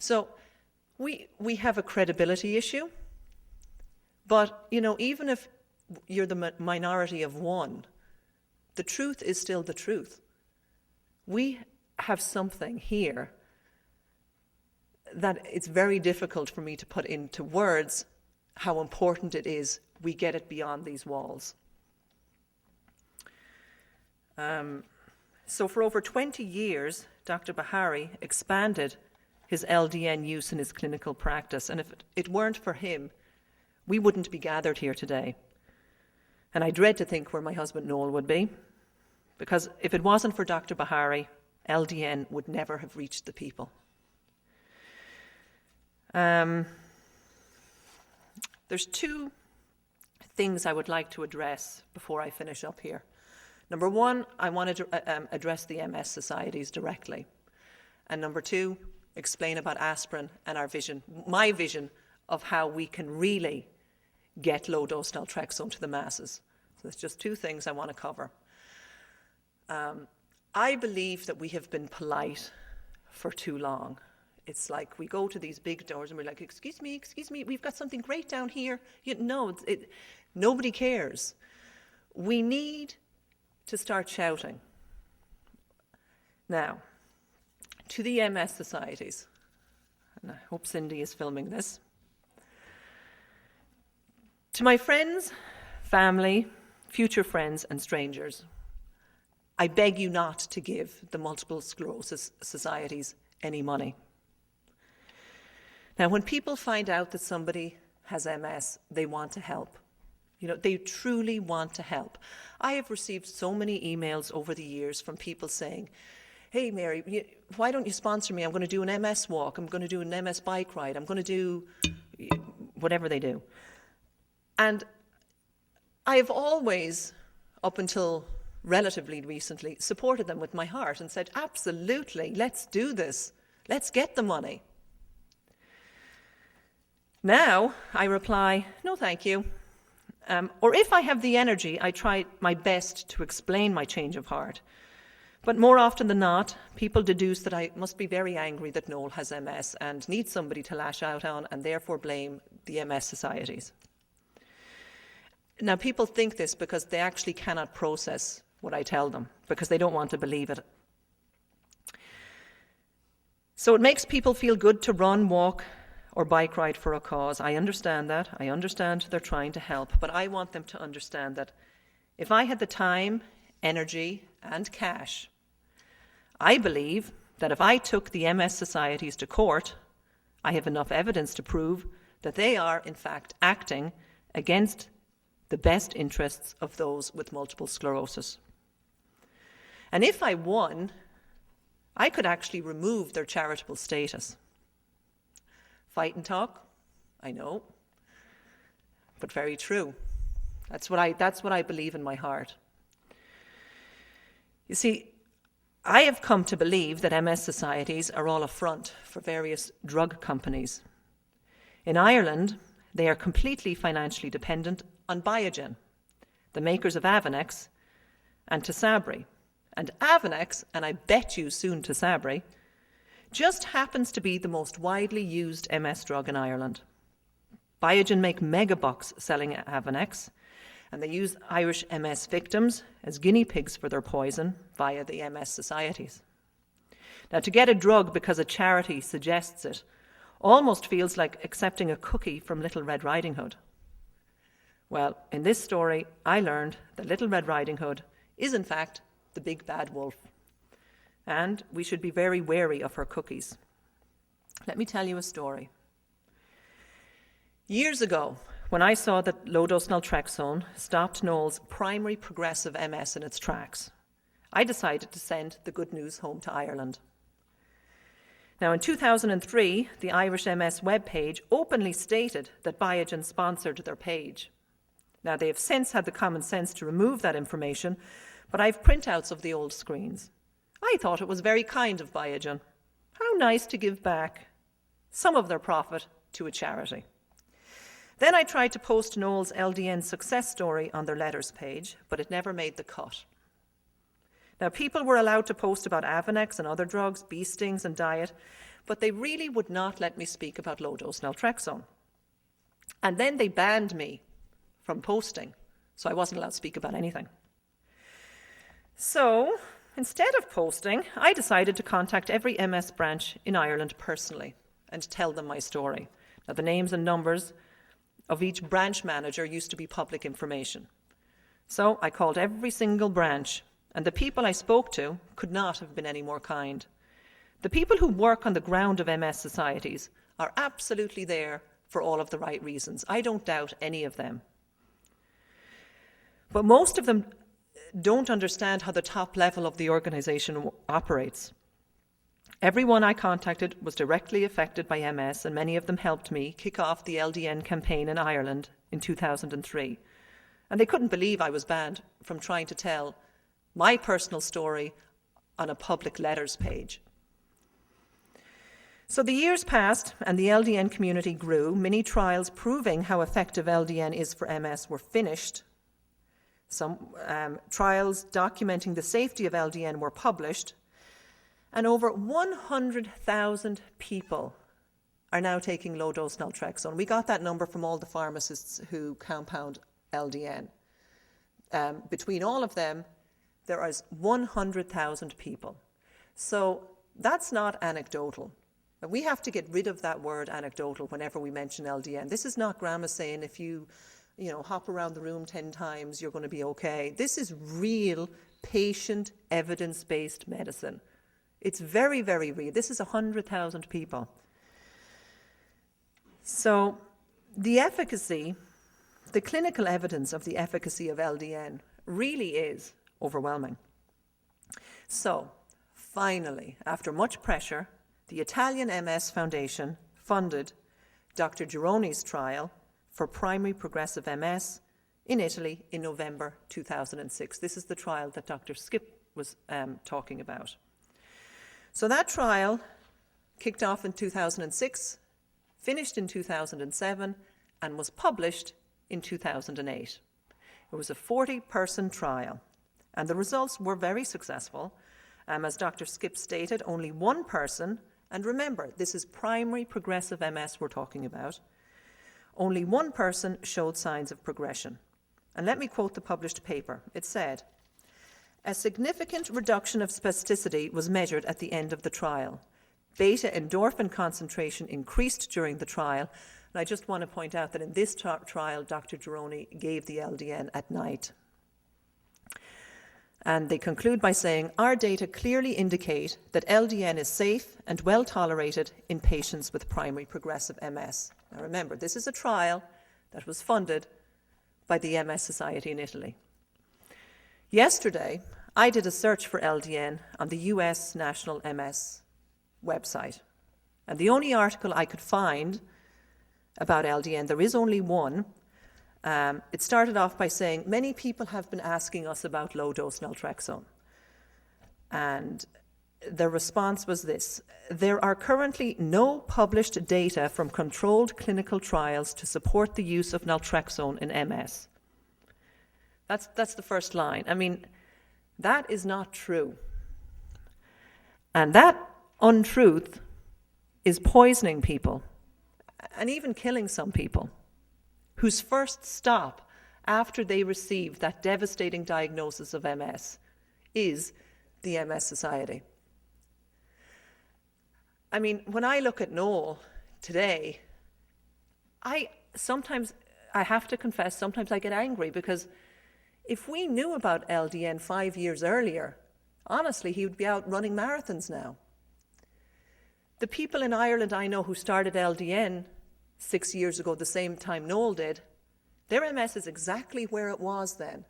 So we have a credibility issue, but, even if you're the minority of one, the truth is still the truth. We have something here that it's very difficult for me to put into words how important it is we get it beyond these walls. So for over 20 years, Dr. Bahari expanded his LDN use in his clinical practice, and if it weren't for him, we wouldn't be gathered here today. And I dread to think where my husband Noel would be, because if it wasn't for Dr. Bahari, LDN would never have reached the people. There's two things I would like to address before I finish up here. Number one, I wanted to address the MS societies directly. And number two, explain about aspirin and our vision, my vision of how we can really get low-dose naltrexone to the masses. So there's just two things I want to cover. I believe that we have been polite for too long. It's like we go to these big doors and we're like, excuse me, we've got something great down here. Nobody cares. We need to start shouting. Now, to the MS societies, and I hope Cindy is filming this. To my friends, family, future friends and strangers, I beg you not to give the multiple sclerosis societies any money. Now, when people find out that somebody has MS, they want to help. They truly want to help. I have received so many emails over the years from people saying, hey, Mary, why don't you sponsor me? I'm going to do an MS walk. I'm going to do an MS bike ride. I'm going to do whatever they do. And I have always, up until relatively recently, supported them with my heart and said, absolutely, let's do this. Let's get the money. Now I reply, no, thank you. Or if I have the energy, I try my best to explain my change of heart. But more often than not, people deduce that I must be very angry that Noel has MS and need somebody to lash out on, and therefore blame the MS societies. Now, people think this because they actually cannot process what I tell them, because they don't want to believe it. So it makes people feel good to run, walk, or bike ride for a cause. I understand that. I understand they're trying to help, but I want them to understand that if I had the time, energy, and cash, I believe that if I took the MS societies to court, I have enough evidence to prove that they are, in fact, acting against the best interests of those with multiple sclerosis. And if I won, I could actually remove their charitable status. Fight and talk, I know, but very true. That's what I believe in my heart. You see, I have come to believe that MS societies are all a front for various drug companies. In Ireland, they are completely financially dependent on Biogen, the makers of Avonex and Tisabri. And Avonex, and I bet you soon Tisabri, just happens to be the most widely used MS drug in Ireland. Biogen make megabucks selling Avonex, and they use Irish MS victims as guinea pigs for their poison via the MS societies. Now, to get a drug because a charity suggests it almost feels like accepting a cookie from Little Red Riding Hood. Well, in this story, I learned that Little Red Riding Hood is, in fact, the big bad wolf. And we should be very wary of her cookies. Let me tell you a story. Years ago, when I saw that low-dose naltrexone stopped Noel's primary progressive MS in its tracks, I decided to send the good news home to Ireland. Now, in 2003, the Irish MS webpage openly stated that Biogen sponsored their page. Now, they have since had the common sense to remove that information, but I have printouts of the old screens. I thought it was very kind of Biogen. How nice to give back some of their profit to a charity. Then I tried to post Noel's LDN success story on their letters page, but it never made the cut. Now, people were allowed to post about Avonex and other drugs, bee stings and diet, but they really would not let me speak about low-dose naltrexone. And then they banned me from posting, so I wasn't allowed to speak about anything. So, instead of posting, I decided to contact every MS branch in Ireland personally and tell them my story. Now, the names and numbers of each branch manager used to be public information. So I called every single branch, and the people I spoke to could not have been any more kind. The people who work on the ground of MS societies are absolutely there for all of the right reasons. I don't doubt any of them. But most of them don't understand how the top level of the organisation operates. Everyone I contacted was directly affected by MS, and many of them helped me kick off the LDN campaign in Ireland in 2003. And they couldn't believe I was banned from trying to tell my personal story on a public letters page. So the years passed and the LDN community grew. Many trials proving how effective LDN is for MS were finished. Some trials documenting the safety of LDN were published. And over 100,000 people are now taking low-dose naltrexone. We got that number from all the pharmacists who compound LDN. Between all of them, there is 100,000 people. So that's not anecdotal. We have to get rid of that word anecdotal whenever we mention LDN. This is not grandma saying if you hop around the room 10 times, you're going to be okay. This is real patient evidence-based medicine. It's very, very real. This is 100,000 people. So the efficacy, the clinical evidence of the efficacy of LDN really is overwhelming. So finally, after much pressure, the Italian MS Foundation funded Dr. Gironi's trial for primary progressive MS in Italy in November 2006. This is the trial that Dr. Skip was talking about. So that trial kicked off in 2006, finished in 2007, and was published in 2008. It was a 40-person trial, and the results were very successful. As Dr. Skip stated, only one person, and remember, this is primary progressive MS we're talking about, only one person showed signs of progression. And let me quote the published paper. It said, "A significant reduction of spasticity was measured at the end of the trial. Beta endorphin concentration increased during the trial." And I just want to point out that in this trial, Dr. Gironi gave the LDN at night. And they conclude by saying, "Our data clearly indicate that LDN is safe and well tolerated in patients with primary progressive MS." Now remember, this is a trial that was funded by the MS Society in Italy. Yesterday, I did a search for LDN on the US National MS website. And the only article I could find about LDN, there is only one, it started off by saying, "Many people have been asking us about low-dose naltrexone." And the response was this: "There are currently no published data from controlled clinical trials to support the use of naltrexone in MS." That's the first line. I mean, that is not true. And that untruth is poisoning people and even killing some people whose first stop after they receive that devastating diagnosis of MS is the MS Society. I mean, when I look at Noel today, I have to confess, sometimes I get angry, because if we knew about LDN 5 years earlier, honestly, he would be out running marathons now. The people in Ireland I know who started LDN 6 years ago, the same time Noel did, their MS is exactly where it was then.